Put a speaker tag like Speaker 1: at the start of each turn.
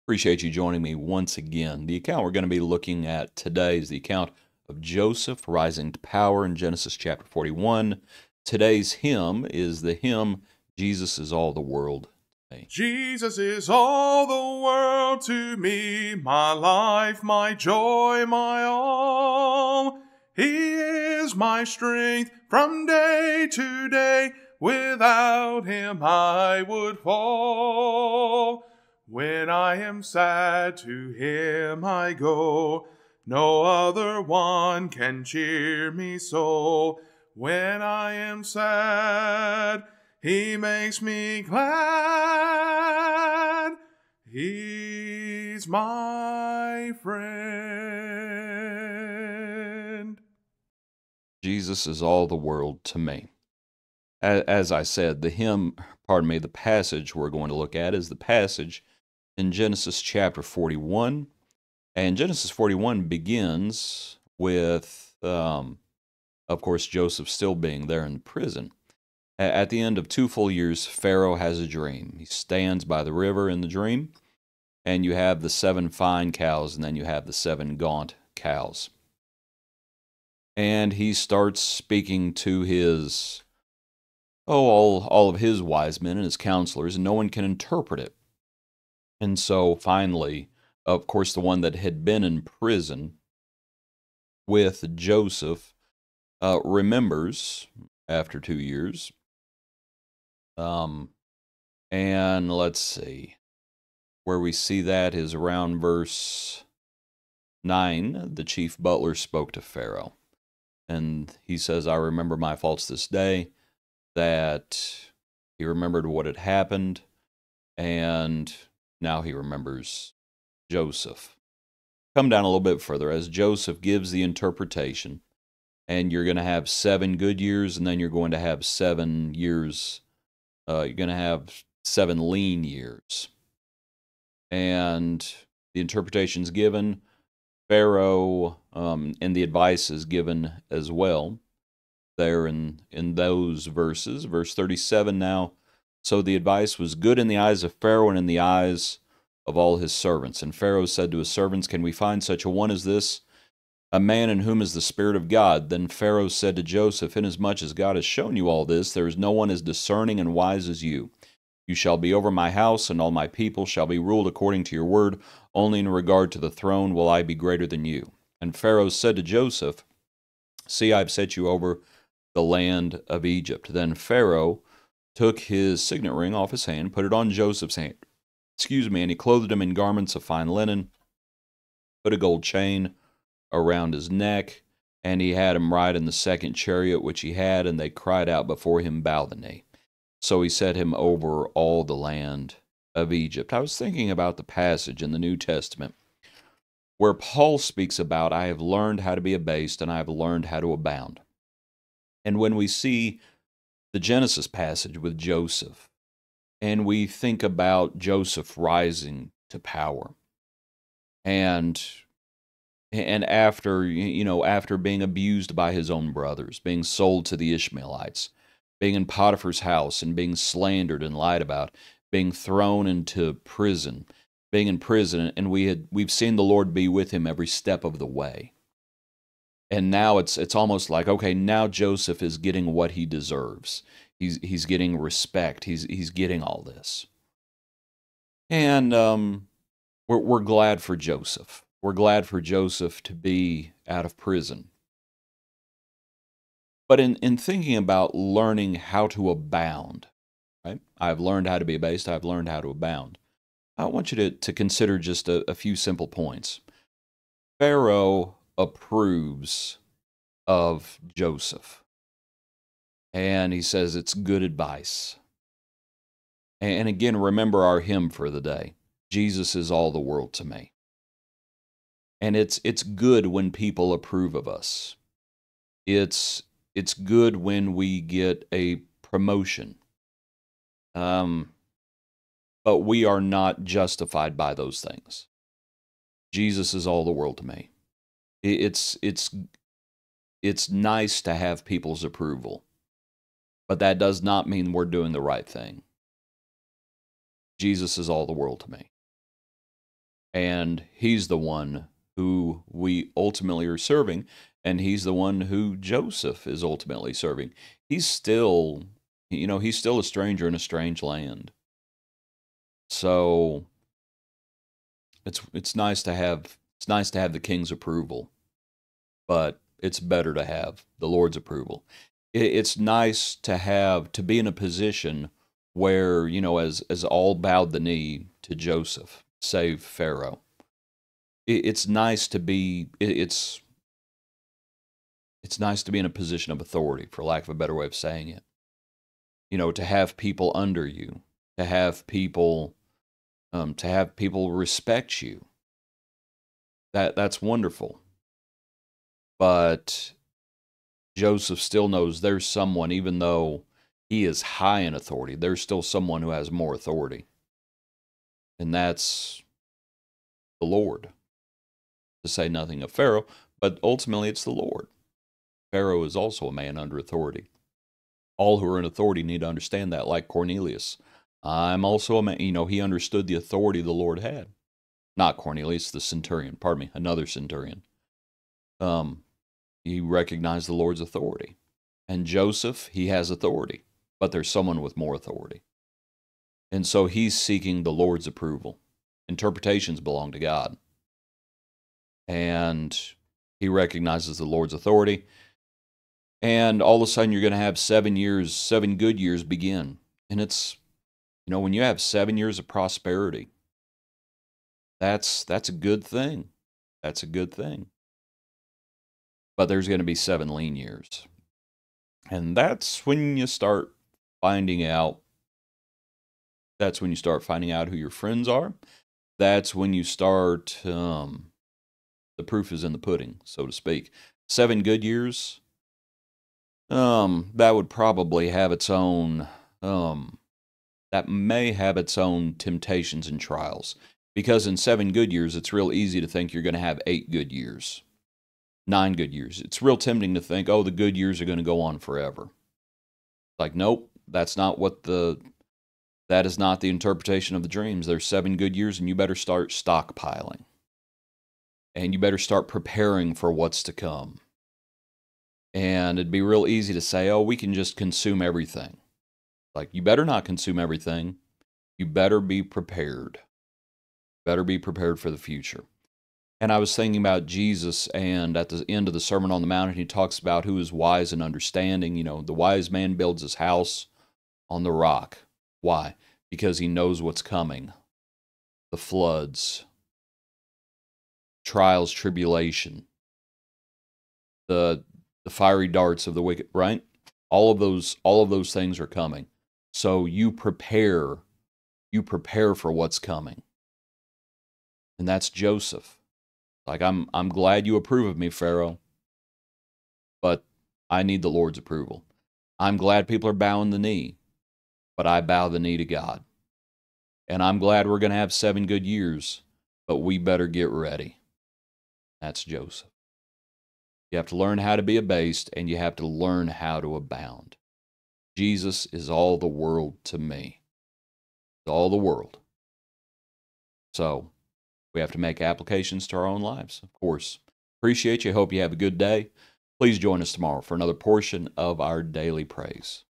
Speaker 1: Appreciate you joining me once again. The account we're going to be looking at today is the account of Joseph rising to power in Genesis chapter 41. Today's hymn is the hymn, Jesus is All the World to Me.
Speaker 2: Jesus is all the world to me, my life, my joy, my all. He is my strength from day to day. Without him I would fall. When I am sad, to him I go. No other one can cheer me so. When I am sad, he makes me glad. He's my friend.
Speaker 1: Jesus is all the world to me. As I said, the passage we're going to look at is the passage in Genesis chapter 41. And Genesis 41 begins with, of course, Joseph still being there in prison. At the end of 2 full years, Pharaoh has a dream. He stands by the river in the dream, and you have the 7 fine cows, and then you have the 7 gaunt cows. And he starts speaking to his, all of his wise men and his counselors, and no one can interpret it. And so finally, of course, the one that had been in prison with Joseph remembers after 2 years. And let's see, where we see that is around verse 9. The chief butler spoke to Pharaoh, and he says, I remember my faults this day, that he remembered what had happened, and now he remembers Joseph. Come down a little bit further as Joseph gives the interpretation, and you're going to have 7 good years, and then you're going to have 7 years, you're going to have 7 lean years. And the interpretation's given, Pharaoh, and the advice is given as well there in those verses. Verse 37 now, so the advice was good in the eyes of Pharaoh and in the eyes of all his servants. And Pharaoh said to his servants, can we find such a one as this, a man in whom is the Spirit of God? Then Pharaoh said to Joseph, inasmuch as God has shown you all this, there is no one as discerning and wise as you. You shall be over my house, and all my people shall be ruled according to your word. Only in regard to the throne will I be greater than you. And Pharaoh said to Joseph, see, I have set you over the land of Egypt. Then Pharaoh took his signet ring off his hand, put it on Joseph's hand, and he clothed him in garments of fine linen, put a gold chain around his neck, and he had him ride in the 2nd chariot which he had, and they cried out before him, bow the knee. So he set him over all the land of Egypt. I was thinking about the passage in the New Testament where Paul speaks about, I have learned how to be abased, and I have learned how to abound. And when we see the Genesis passage with Joseph, and we think about Joseph rising to power, and after, after being abused by his own brothers, being sold to the Ishmaelites, being in Potiphar's house and being slandered and lied about, being thrown into prison, being in prison, and we've seen the Lord be with him every step of the way. And now it's almost like, okay, now Joseph is getting what he deserves. He's getting respect. He's getting all this. And we're glad for Joseph. We're glad for Joseph to be out of prison. But in thinking about learning how to abound, right? I've learned how to be abased. I've learned how to abound. I want you to consider just a few simple points. Pharaoh approves of Joseph, and he says it's good advice. And again, remember our hymn for the day, Jesus is all the world to me. And it's good when people approve of us. It's good when we get a promotion. But we are not justified by those things. Jesus is all the world to me. It's nice to have people's approval, but that does not mean we're doing the right thing. Jesus is all the world to me. And he's the one who we ultimately are serving, and he's the one who Joseph is ultimately serving. He's still, he's still a stranger in a strange land. So it's nice to have the king's approval, but it's better to have the Lord's approval. It's nice to be in a position where, as all bowed the knee to Joseph, save Pharaoh. It's nice to be it's nice to be in a position of authority, for lack of a better way of saying it. To have people under you, to have people respect you. That's wonderful. But Joseph still knows there's someone, even though he is high in authority, there's still someone who has more authority. And that's the Lord. To say nothing of Pharaoh, but ultimately it's the Lord. Pharaoh is also a man under authority. All who are in authority need to understand that, like Cornelius. I'm also a man, he understood the authority the Lord had. Not Cornelius, the centurion, pardon me, another centurion. He recognized the Lord's authority. And Joseph, he has authority, but there's someone with more authority. And so he's seeking the Lord's approval. Interpretations belong to God. And he recognizes the Lord's authority. And all of a sudden you're going to have 7 good years begin. And it's, when you have 7 years of prosperity, that's a good thing. That's a good thing. But there's going to be 7 lean years. And that's when you start finding out. That's when you start finding out who your friends are. That's when you start, the proof is in the pudding, so to speak. 7 good years, that would probably have its own, that may have its own temptations and trials. Because in 7 good years, it's real easy to think you're going to have 8 good years. 9 good years. It's real tempting to think, oh, the good years are going to go on forever. Like, nope, that is not the interpretation of the dreams. There's 7 good years, and you better start stockpiling. And you better start preparing for what's to come. And it'd be real easy to say, oh, we can just consume everything. Like, you better not consume everything. You better be prepared. Better be prepared for the future. And I was thinking about Jesus, and at the end of the Sermon on the Mount, he talks about who is wise and understanding. The wise man builds his house on the rock. Why? Because he knows what's coming. The floods, trials, tribulation, the fiery darts of the wicked, right? All of those things are coming. So you prepare for what's coming. And that's Joseph. Like, I'm glad you approve of me, Pharaoh, but I need the Lord's approval. I'm glad people are bowing the knee, but I bow the knee to God. And I'm glad we're going to have 7 good years, but we better get ready. That's Joseph. You have to learn how to be abased, and you have to learn how to abound. Jesus is all the world to me. It's all the world. So we have to make applications to our own lives, of course. Appreciate you. Hope you have a good day. Please join us tomorrow for another portion of our daily praise.